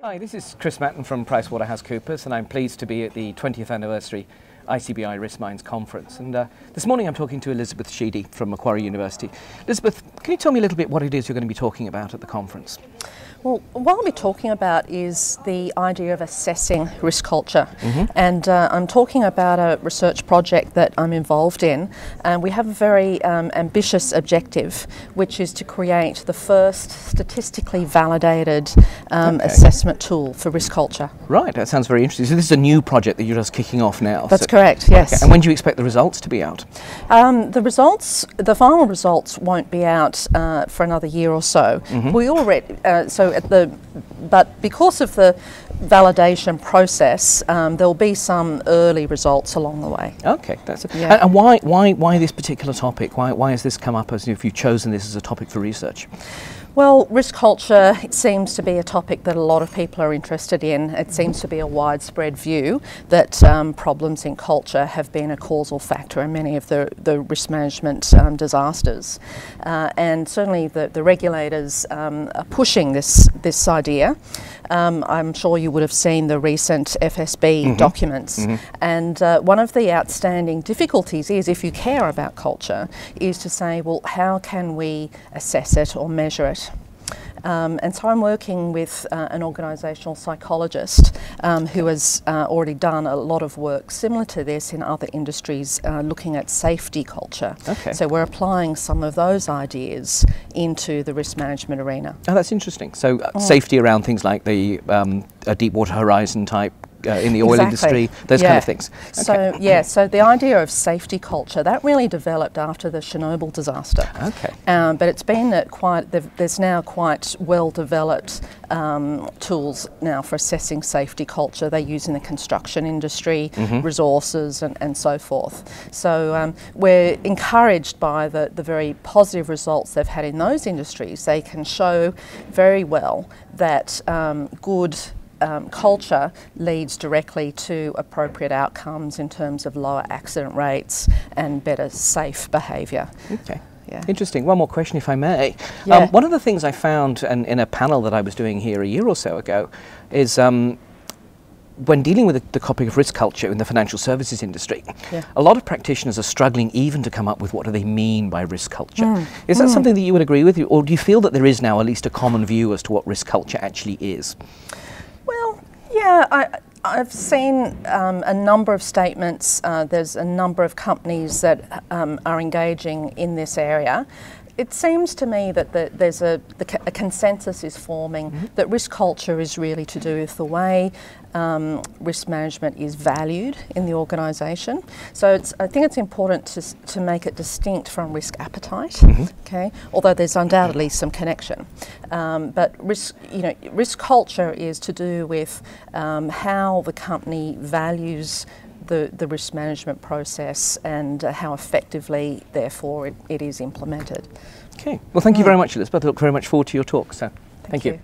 Hi, this is Chris Matton from PricewaterhouseCoopers, and I'm pleased to be at the 20th anniversary ICBI RiskMinds conference. And this morning I'm talking to Elizabeth Sheedy from Macquarie University. Elizabeth, can you tell me a little bit what it is you're going to be talking about at the conference? Well, what I'll be talking about is the idea of assessing risk culture. And I'm talking about a research project that I'm involved in. And we have a very ambitious objective, which is to create the first statistically validated assessment tool for risk culture. Right, that sounds very interesting. So this is a new project that you're just kicking off now? That's correct, yes. Okay. And when do you expect the results to be out? The final results won't be out for another year or so. We already, but because of the validation process, there'll be some early results along the way. Okay, that's it. Yeah. And why this particular topic? Why has this come up as if you've chosen this as a topic for research? Well, risk culture, it seems to be a topic that a lot of people are interested in. It seems to be a widespread view that problems in culture have been a causal factor in many of the risk management disasters. And certainly the regulators are pushing this idea. I'm sure you would have seen the recent FSB documents. And one of the outstanding difficulties is, if you care about culture, is to say, well, how can we assess it or measure it? And so I'm working with an organisational psychologist who has already done a lot of work similar to this in other industries, looking at safety culture. Okay. So we're applying some of those ideas into the risk management arena. Oh, that's interesting. So safety around things like the Deepwater Horizon type in the oil industry, those kind of things. Okay. So the idea of safety culture, that really developed after the Chernobyl disaster. Okay. But it's been there's now quite well developed tools now for assessing safety culture. They use in the construction industry, resources and so forth. So we're encouraged by the very positive results they've had in those industries. They can show very well that good culture leads directly to appropriate outcomes in terms of lower accident rates and better safe behaviour. Okay. Yeah. Interesting. One more question, if I may. One of the things I found in a panel that I was doing here a year or so ago is when dealing with the topic of risk culture in the financial services industry, a lot of practitioners are struggling even to come up with what do they mean by risk culture. Is that something that you would agree with, or do you feel that there is now at least a common view as to what risk culture actually is? Well, yeah, I've seen a number of statements. There's a number of companies that are engaging in this area. It seems to me that there's a consensus is forming that risk culture is really to do with the way risk management is valued in the organisation. So I think it's important to make it distinct from risk appetite. Okay, although there's undoubtedly some connection. But risk culture is to do with how the company values the risk management process and how effectively, therefore, it is implemented. Okay. Well, thank you very much, Elizabeth. I look very much forward to your talk. So, thank you.